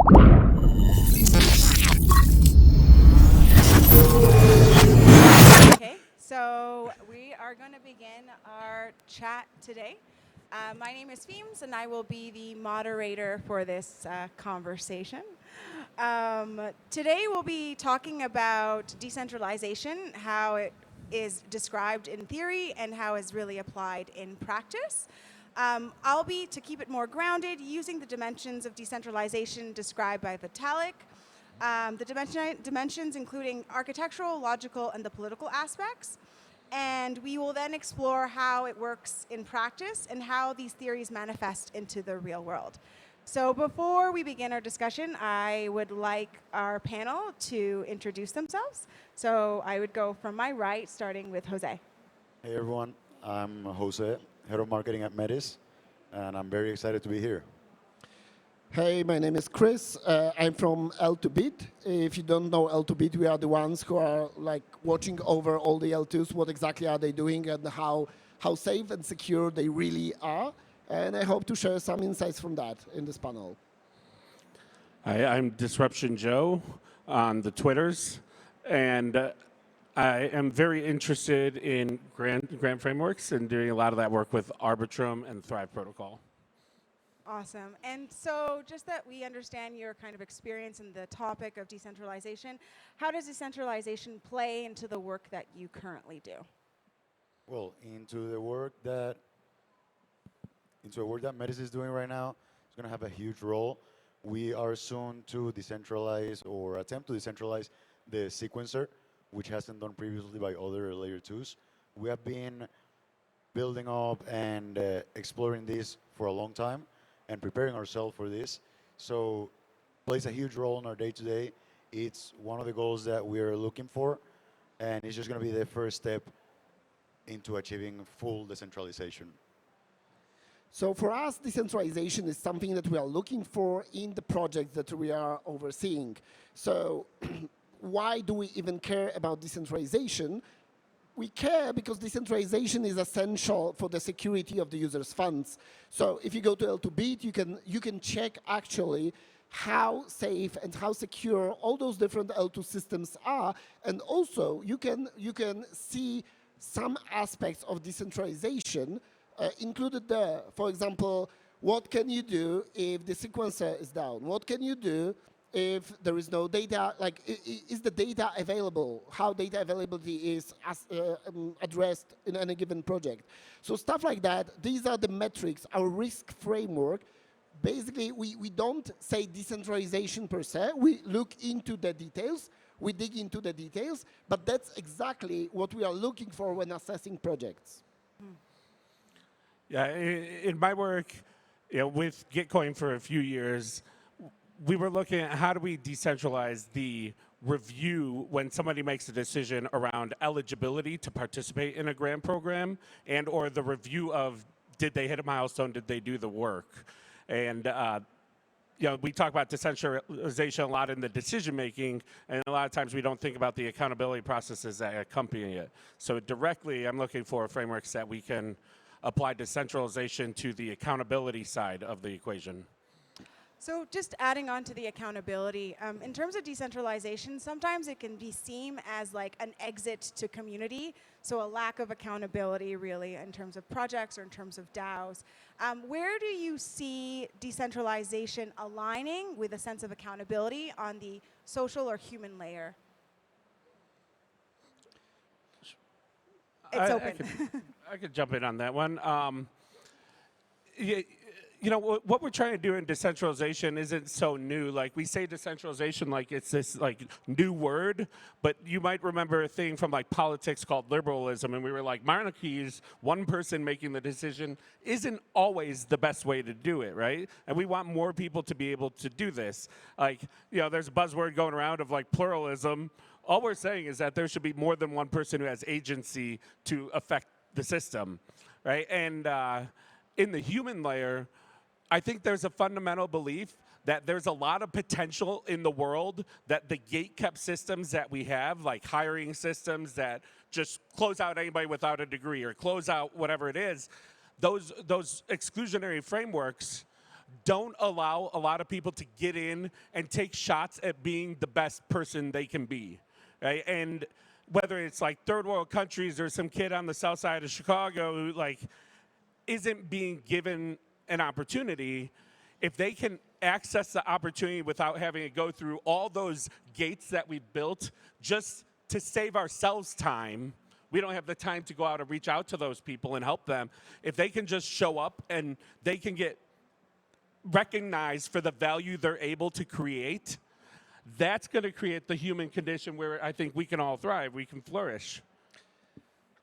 Okay, so we are going to begin our chat today. My name is Feems, and I will be the moderator for this conversation. Today, we'll be talking about decentralization, how it is described in theory, and how it's really applied in practice. I'll be, to keep it more grounded, using the dimensions of decentralization described by Vitalik. The dimensions including architectural, logical, and the political aspects. And we will then explore how it works in practice and how these theories manifest into the real world. So before we begin our discussion, I would like our panel to introduce themselves. So I would go from my right, starting with Jose. Hey everyone, I'm Jose, Head of Marketing at Metis, and I'm very excited to be here. Hey, my name is Chris. I'm from L2Bit. If you don't know L2Bit, we are the ones who are like watching over all the L2s, what exactly are they doing and how safe and secure they really are. And I hope to share some insights from that in this panel. Hi, I'm Disruption Joe on the Twitters, and I am very interested in grant frameworks and doing a lot of that work with Arbitrum and Thrive Protocol. Awesome. And so just that we understand your kind of experience in the topic of decentralization, how does decentralization play into the work that you currently do? Well, into the work that Metis is doing right now, it's going to have a huge role. We are soon to decentralize or attempt to decentralize the sequencer, which hasn't done previously by other layer 2s. We have been building up and exploring this for a long time and preparing ourselves for this. So it plays a huge role in our day-to-day. It's one of the goals that we're looking for, and it's just going to be the first step into achieving full decentralization. So for us, decentralization is something that we are looking for in the projects that we are overseeing. So why do we even care about decentralization? We care because decentralization is essential for the security of the user's funds. So if you go to L2Bit, you can check actually how safe and how secure all those different L2 systems are, and also you can see some aspects of decentralization included there. For example, what can you do if the sequencer is down? What can you do if there is no data? Like, is the data available? How data availability is addressed in any given project? So stuff like that, these are the metrics, our risk framework. Basically, we don't say decentralization per se. We look into the details. We dig into the details. But that's exactly what we are looking for when assessing projects. Yeah, in my work, with Gitcoin for a few years, we were looking at how do we decentralize the review when somebody makes a decision around eligibility to participate in a grant program, and or the review of did they hit a milestone, did they do the work. And we talk about decentralization a lot in the decision making, and a lot of times we don't think about the accountability processes that accompany it. So directly, I'm looking for frameworks that we can apply decentralization to the accountability side of the equation. So just adding on to the accountability, in terms of decentralization, sometimes it can be seen as like an exit to community, so a lack of accountability really in terms of projects or in terms of DAOs. Where do you see decentralization aligning with a sense of accountability on the social or human layer? It's open. I could jump in on that one. What we're trying to do in decentralization isn't so new. Like, we say decentralization like it's this like new word, but you might remember a thing from like politics called liberalism, and we were like, monarchies, one person making the decision isn't always the best way to do it, right? And we want more people to be able to do this. Like, there's a buzzword going around of like pluralism. All we're saying is that there should be more than one person who has agency to affect the system, right? And in the human layer, I think there's a fundamental belief that there's a lot of potential in the world that the gate-kept systems that we have, like hiring systems that just close out anybody without a degree or close out whatever it is, those exclusionary frameworks don't allow a lot of people to get in and take shots at being the best person they can be, right? And whether it's like third world countries or some kid on the south side of Chicago who like isn't being given an opportunity, if they can access the opportunity without having to go through all those gates that we've built just to save ourselves time, we don't have the time to go out and reach out to those people and help them. If they can just show up and they can get recognized for the value they're able to create, that's going to create the human condition where I think we can all thrive, we can flourish.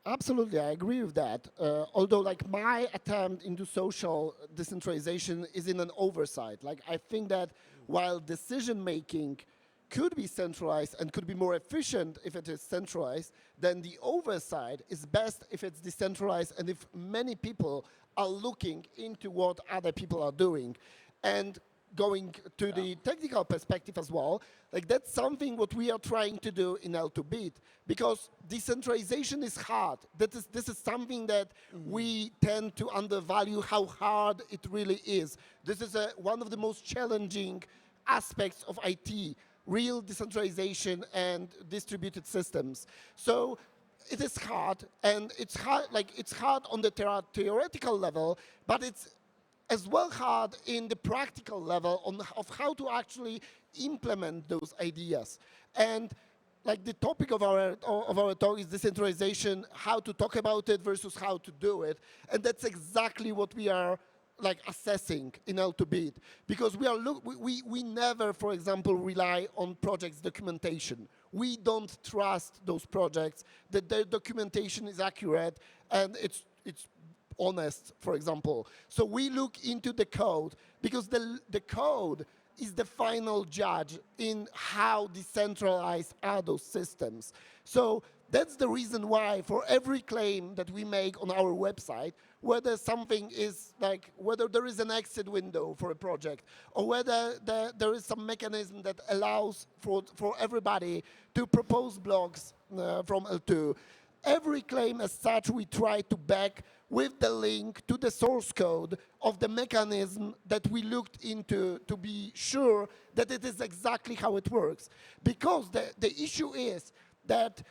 Absolutely, I agree with that. Although, like, my attempt into social decentralization is in an oversight. Like, I think that while decision-making could be centralized and could be more efficient if it is centralized, then the oversight is best if it's decentralized and if many people are looking into what other people are doing. And going to the technical perspective as well, like that's something what we are trying to do in L2Bit, because decentralization is hard. This is something that we tend to undervalue how hard it really is. This is one of the most challenging aspects of IT, real decentralization and distributed systems. So it is hard, and it's hard on the theoretical level, but it's as well hard in the practical level of how to actually implement those ideas. And like the topic of our talk is decentralization, how to talk about it versus how to do it. And that's exactly what we are like assessing in L2Bit, because we never, for example, rely on projects documentation. We don't trust those projects that their documentation is accurate and it's honest, for example. So we look into the code because the code is the final judge in how decentralized are those systems. So that's the reason why for every claim that we make on our website, whether something is like, whether there is an exit window for a project, or whether there is some mechanism that allows for everybody to propose blocks from L2, every claim as such we try to back with the link to the source code of the mechanism that we looked into to be sure that it is exactly how it works. Because the issue is that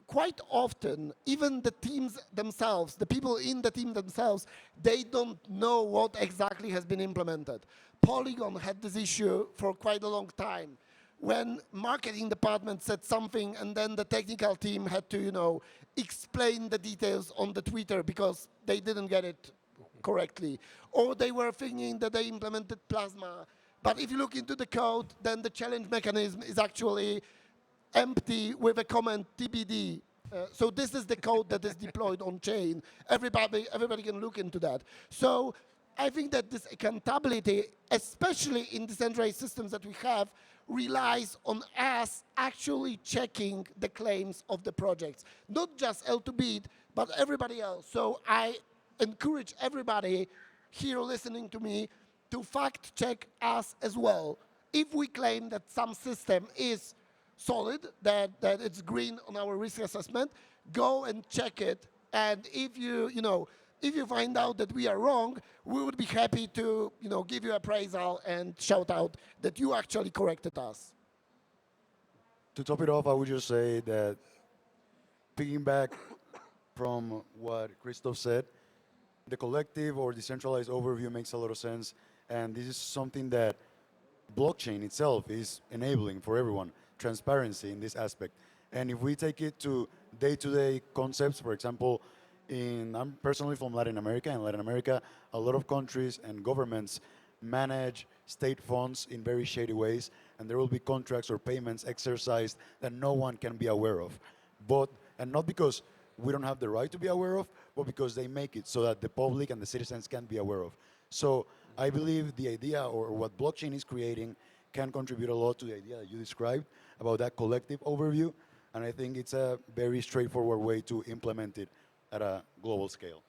quite often, even the teams themselves, the people in the team themselves, they don't know what exactly has been implemented. Polygon had this issue for quite a long time. When marketing department said something and then the technical team had to, explain the details on the Twitter because they didn't get it correctly. Or they were thinking that they implemented Plasma. But if you look into the code, then the challenge mechanism is actually empty with a comment TBD. So this is the code that is deployed on chain. Everybody can look into that. So I think that this accountability, especially in decentralized systems that we have, relies on us actually checking the claims of the projects. Not just L2Bit, but everybody else. So I encourage everybody here listening to me to fact check us as well. If we claim that some system is solid, that it's green on our risk assessment, go and check it. And if if you find out that we are wrong, we would be happy to give you appraisal and shout out that you actually corrected us. To top it off, I would just say that picking back from what Christoph said, the collective or decentralized overview makes a lot of sense. And this is something that blockchain itself is enabling for everyone, transparency in this aspect. And if we take it to day-to-day concepts, for example, I'm personally from Latin America. In Latin America, a lot of countries and governments manage state funds in very shady ways, and there will be contracts or payments exercised that no one can be aware of. And not because we don't have the right to be aware of, but because they make it so that the public and the citizens can be aware of. So I believe the idea or what blockchain is creating can contribute a lot to the idea that you described about that collective overview, and I think it's a very straightforward way to implement it at a global scale.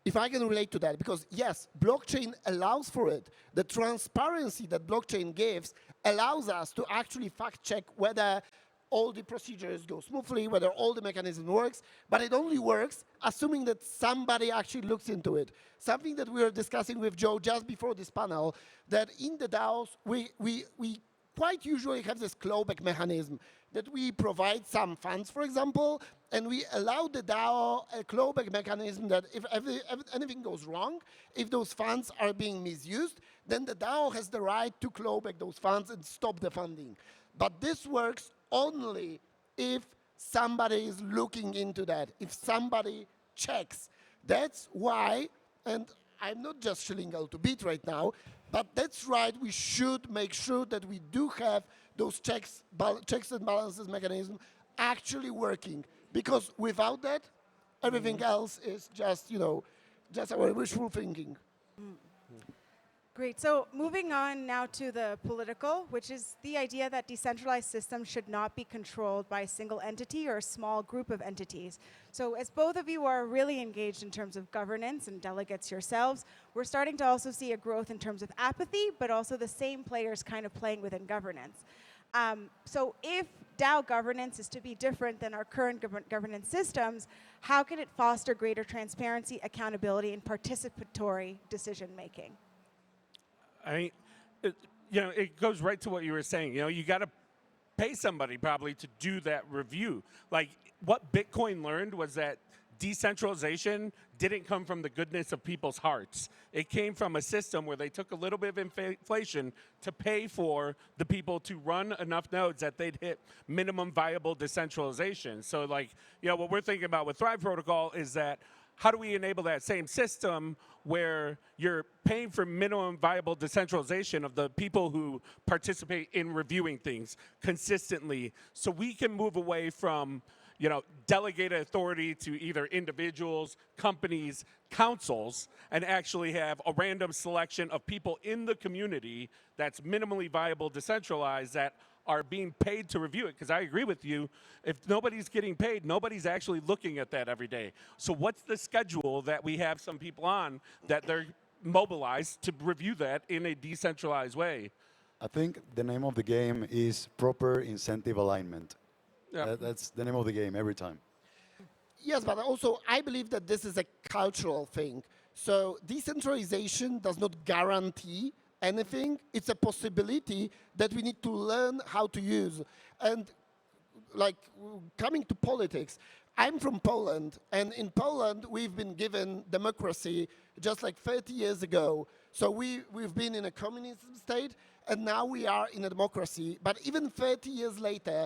If I can relate to that, because yes, blockchain allows for it. The transparency that blockchain gives allows us to actually fact check whether all the procedures go smoothly, whether all the mechanism works, but it only works assuming that somebody actually looks into it. Something that we were discussing with Joe just before this panel, that in the DAOs, we quite usually have this clawback mechanism that we provide some funds, for example, and we allow the DAO a clawback mechanism that if anything goes wrong, if those funds are being misused, then the DAO has the right to claw back those funds and stop the funding. But this works only if somebody is looking into that, if somebody checks. That's why, and I'm not just shilling out to beat right now, but that's right, we should make sure that we do have those checks and balances mechanism actually working. Because without that, everything else is just, just our wishful thinking. Great. So moving on now to the political, which is the idea that decentralized systems should not be controlled by a single entity or a small group of entities. So as both of you are really engaged in terms of governance and delegates yourselves, we're starting to also see a growth in terms of apathy, but also the same players kind of playing within governance. So if DAO governance is to be different than our current governance systems, how can it foster greater transparency, accountability, and participatory decision making? I mean, it goes right to what you were saying. You got to pay somebody probably to do that review. Like what Bitcoin learned was that decentralization didn't come from the goodness of people's hearts. It came from a system where they took a little bit of inflation to pay for the people to run enough nodes that they'd hit minimum viable decentralization. So what we're thinking about with Thrive Protocol is that how do we enable that same system where you're paying for minimum viable decentralization of the people who participate in reviewing things consistently, so we can move away from delegated authority to either individuals, companies, councils, and actually have a random selection of people in the community that's minimally viable decentralized that are being paid to review it. Because I agree with you, if nobody's getting paid, nobody's actually looking at that every day. So what's the schedule that we have some people on that they're mobilized to review that in a decentralized way? I think the name of the game is proper incentive alignment. Yeah. That's the name of the game every time. Yes, but also I believe that this is a cultural thing. So decentralization does not guarantee anything. It's a possibility that we need to learn how to use. And coming to politics, I'm from Poland, and in Poland we've been given democracy just like 30 years ago. So we've been in a communist state, and now we are in a democracy. But even 30 years later,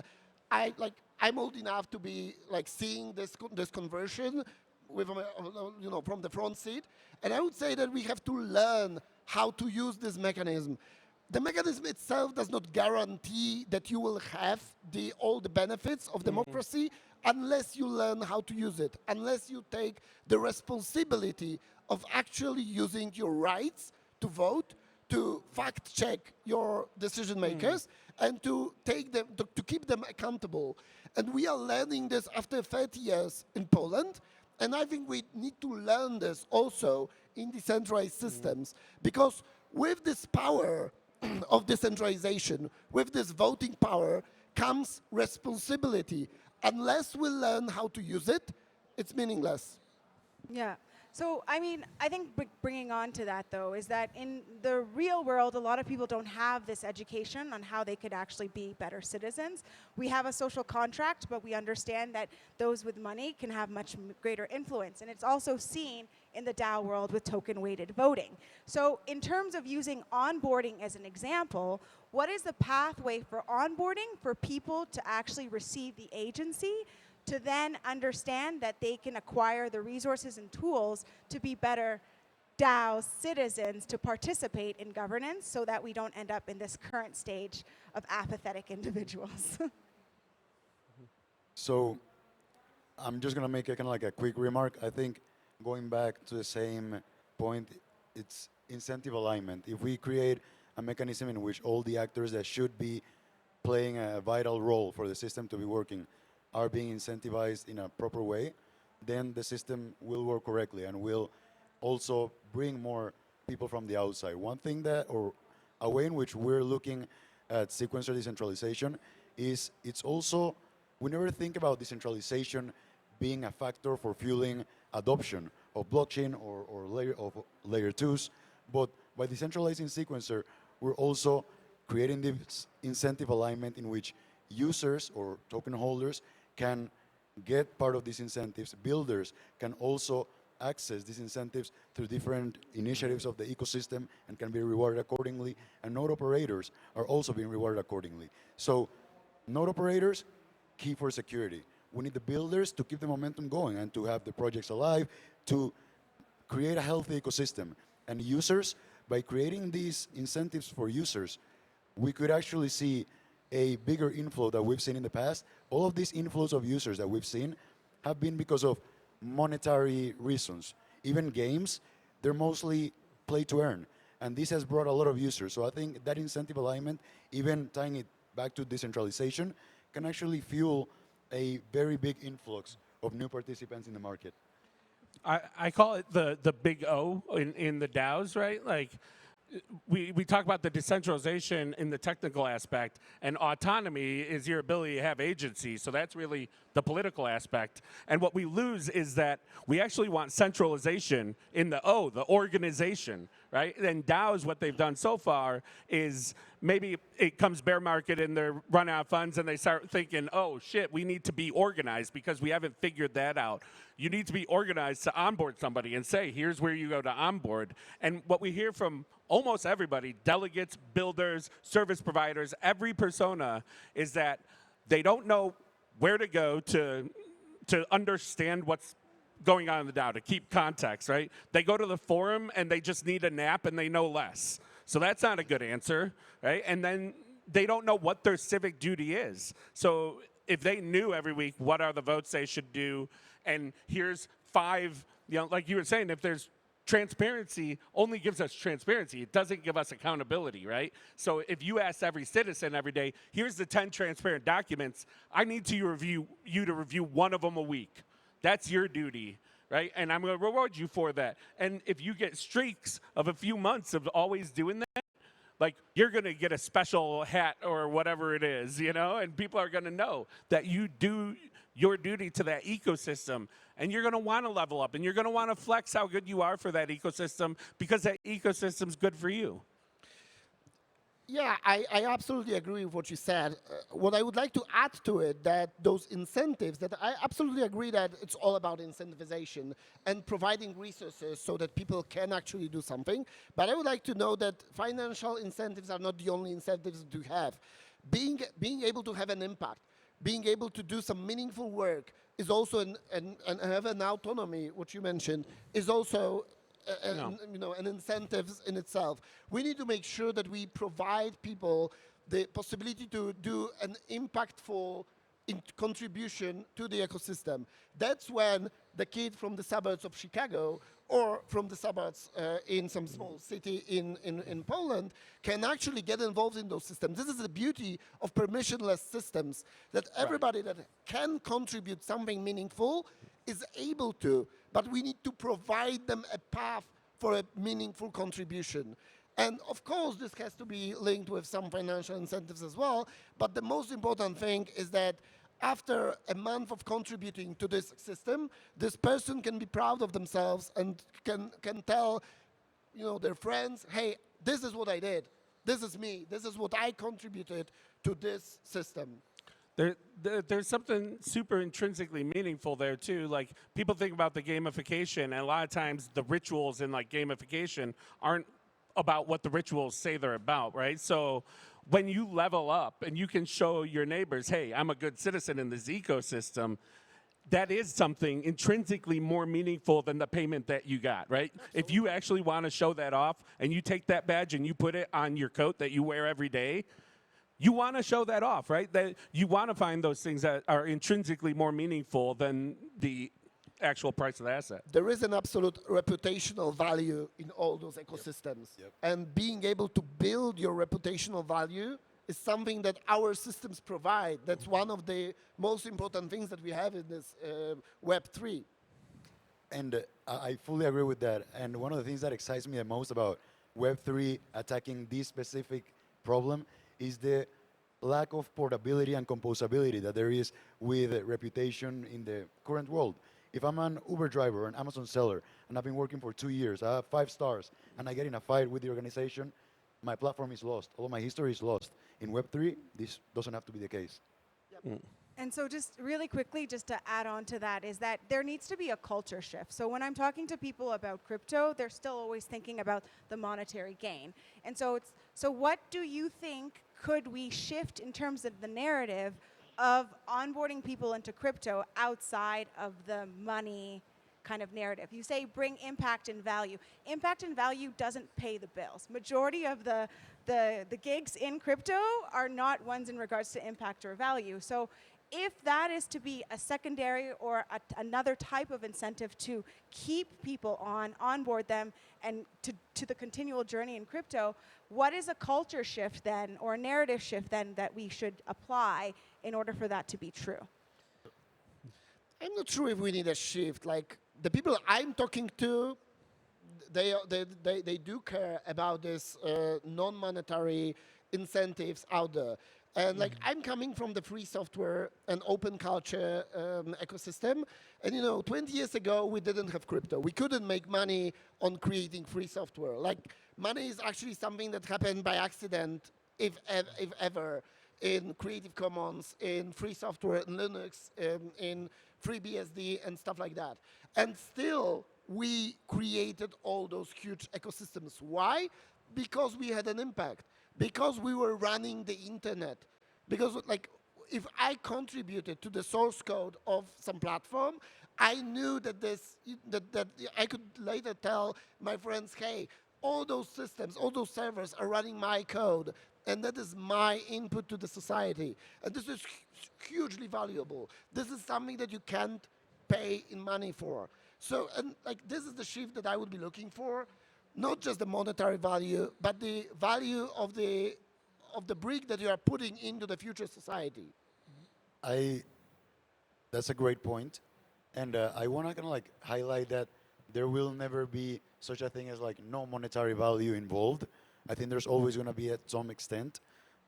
I'm old enough to be seeing this conversion with from the front seat, and I would say that we have to learn how to use this mechanism. The mechanism itself does not guarantee that you will have all the benefits of democracy unless you learn how to use it, unless you take the responsibility of actually using your rights to vote, to fact check your decision makers, and to take them to keep them accountable. And we are learning this after 30 years in Poland, and I think we need to learn this also in decentralized systems, because with this power of decentralization, with this voting power, comes responsibility. Unless we learn how to use it, it's meaningless. Yeah. So, I mean, I think bringing on to that, though, is that in the real world, a lot of people don't have this education on how they could actually be better citizens. We have a social contract, but we understand that those with money can have much greater influence. And it's also seen in the DAO world with token-weighted voting. So in terms of using onboarding as an example, what is the pathway for onboarding for people to actually receive the agency to then understand that they can acquire the resources and tools to be better DAO citizens to participate in governance, so that we don't end up in this current stage of apathetic individuals? So I'm just going to make a quick remark. I think going back to the same point, it's incentive alignment. If we create a mechanism in which all the actors that should be playing a vital role for the system to be working are being incentivized in a proper way, then the system will work correctly and will also bring more people from the outside. One thing or a way in which we're looking at sequencer decentralization is it's also, we never think about decentralization being a factor for fueling adoption of blockchain or layer twos, but by decentralizing sequencer, we're also creating this incentive alignment in which users or token holders can get part of these incentives. Builders can also access these incentives through different initiatives of the ecosystem and can be rewarded accordingly. And node operators are also being rewarded accordingly. So node operators, key for security. We need the builders to keep the momentum going and to have the projects alive, to create a healthy ecosystem. And users, by creating these incentives for users, we could actually see a bigger inflow that we've seen in the past. All of these inflows of users that we've seen have been because of monetary reasons. Even games, they're mostly play to earn. And this has brought a lot of users. So I think that incentive alignment, even tying it back to decentralization, can actually fuel a very big influx of new participants in the market. I call it the big O in the DAOs, right? Like, we talk about the decentralization in the technical aspect, and autonomy is your ability to have agency. So that's really the political aspect. And what we lose is that we actually want centralization in the O, the organization, right? And DAOs, what they've done so far is maybe it comes bear market and they're run out of funds and they start thinking, oh shit, we need to be organized because we haven't figured that out. You need to be organized to onboard somebody and say, here's where you go to onboard. And what we hear from almost everybody, delegates, builders, service providers, every persona, is that they don't know where to go to understand what's going on in the DAO, to keep context, right? They go to the forum and they just need a nap and they know less. So that's not a good answer, right? And then they don't know what their civic duty is. So if they knew every week what are the votes they should do, and here's 5, like you were saying, if there's transparency only gives us transparency. It doesn't give us accountability, right? So if you ask every citizen every day, here's the 10 transparent documents, I need to review one of them a week. That's your duty, right? And I'm going to reward you for that. And if you get streaks of a few months of always doing that, like, you're going to get a special hat or whatever it is, and people are going to know that you do your duty to that ecosystem, and you're going to want to level up, and you're going to want to flex how good you are for that ecosystem because that ecosystem's good for you. Yeah, I absolutely agree with what you said. What I would like to add to it, that those incentives, that I absolutely agree that it's all about incentivization and providing resources so that people can actually do something. But I would like to know that financial incentives are not the only incentives to have. Being able to have an impact, being able to do some meaningful work is also, and have an autonomy, what you mentioned, is also an incentive in itself. We need to make sure that we provide people the possibility to do an impactful contribution to the ecosystem. That's when the kid from the suburbs of Chicago or from the suburbs in some small city in Poland can actually get involved in those systems. This is the beauty of permissionless systems, that everybody that can contribute something meaningful is able to, but we need to provide them a path for a meaningful contribution. And of course, this has to be linked with some financial incentives as well, but the most important thing is that after a month of contributing to this system, this person can be proud of themselves and can tell their friends, hey, this is what I did. This is me. This is what I contributed to this system. There's something super intrinsically meaningful there too. Like, people think about the gamification, and a lot of times the rituals in like gamification aren't about what the rituals say they're about, right? So when you level up and you can show your neighbors, hey, I'm a good citizen in this ecosystem, that is something intrinsically more meaningful than the payment that you got, right? Absolutely. If you actually want to show that off and you take that badge and you put it on your coat that you wear every day, you want to show that off, right? That you want to find those things that are intrinsically more meaningful than the actual price of the asset. There is an absolute reputational value in all those ecosystems. Yep. And being able to build your reputational value is something that our systems provide. That's one of the most important things that we have in this Web3. And I fully agree with that. And one of the things that excites me the most about Web3 attacking this specific problem is the lack of portability and composability that there is with reputation in the current world. If I'm an Uber driver or an Amazon seller, and I've been working for 2 years, I have 5 stars, and I get in a fight with the organization, my platform is lost. All of my history is lost. In Web3, this doesn't have to be the case. And so just really quickly, just to add on to that, is that there needs to be a culture shift. So when I'm talking to people about crypto, they're still always thinking about the monetary gain. And so what do you think could we shift in terms of the narrative of onboarding people into crypto outside of the money kind of narrative? You say bring impact and value. Impact and value doesn't pay the bills. Majority of the gigs in crypto are not ones in regards to impact or value. So if that is to be a secondary or another type of incentive to keep people onboard them and to the continual journey in crypto, what is a culture shift then, or a narrative shift then, that we should apply in order for that to be true? I'm not sure if we need a shift. Like, the people I'm talking to, they do care about this non-monetary incentives out there. And like, I'm coming from the free software and open culture ecosystem. And 20 years ago, we didn't have crypto. We couldn't make money on creating free software. Like, money is actually something that happened by accident, if ever, in Creative Commons, in free software, in Linux, in FreeBSD and stuff like that. And still, we created all those huge ecosystems. Why? Because we had an impact. Because we were running the internet. Because like, if I contributed to the source code of some platform, I knew that that I could later tell my friends, hey, all those systems, all those servers are running my code, and that is my input to the society. And this is hugely valuable. This is something that you can't pay in money for. So, and like, this is the shift that I would be looking for. Not just the monetary value, but the value of the brick that you are putting into the future society. That's a great point. And I want to kind of like highlight that there will never be such a thing as like no monetary value involved. I think there's always going to be at some extent.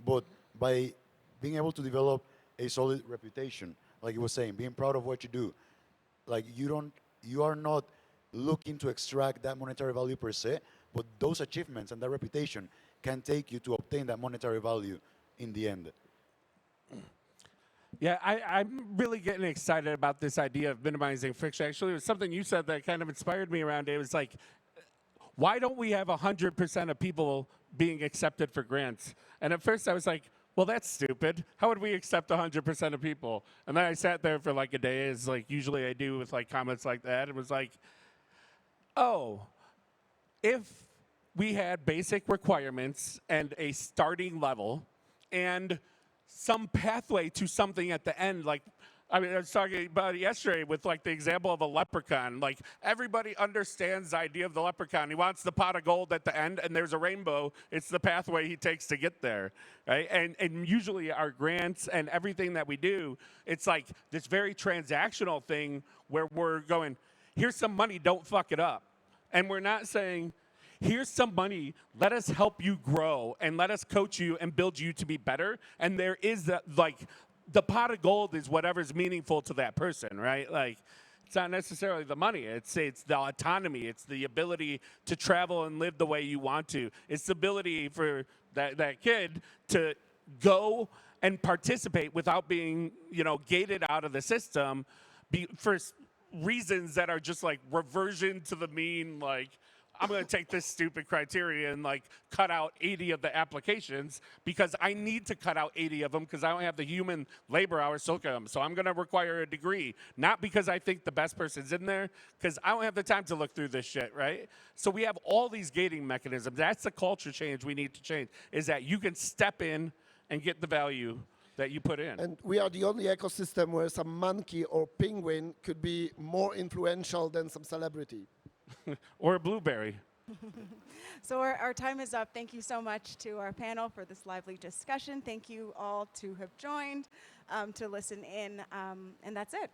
But by being able to develop a solid reputation, like you were saying, being proud of what you do, like you are not looking to extract that monetary value per se, but those achievements and that reputation can take you to obtain that monetary value in the end. Yeah, I'm really getting excited about this idea of minimizing friction. Actually, it was something you said that kind of inspired me around it. It was like, why don't we have 100% of people being accepted for grants? And at first I was like, well, that's stupid. How would we accept 100% of people? And then I sat there for like a day, as like usually I do with like comments like that. It was like, oh, if we had basic requirements and a starting level and some pathway to something at the end, like, I mean, I was talking about it yesterday with like the example of a leprechaun. Like, everybody understands the idea of the leprechaun. He wants the pot of gold at the end, and there's a rainbow. It's the pathway he takes to get there, right? And usually our grants and everything that we do, it's like this very transactional thing where we're going, here's some money, don't fuck it up. And we're not saying, here's some money, let us help you grow and let us coach you and build you to be better. And there is that, like, the pot of gold is whatever's meaningful to that person, right? Like, it's not necessarily the money. It's the autonomy. It's the ability to travel and live the way you want to. It's the ability for that kid to go and participate without being, gated out of the system for reasons that are just like reversion to the mean, like, I'm going to take this stupid criteria and like cut out 80 of the applications because I need to cut out 80 of them because I don't have the human labor hours to look at them. So I'm going to require a degree, not because I think the best person's in there, because I don't have the time to look through this shit, right? So we have all these gating mechanisms. That's the culture change we need to change, is that you can step in and get the value that you put in. And we are the only ecosystem where some monkey or penguin could be more influential than some celebrity. Or a blueberry. So our time is up. Thank you so much to our panel for this lively discussion. Thank you all to have joined, to listen in, and that's it.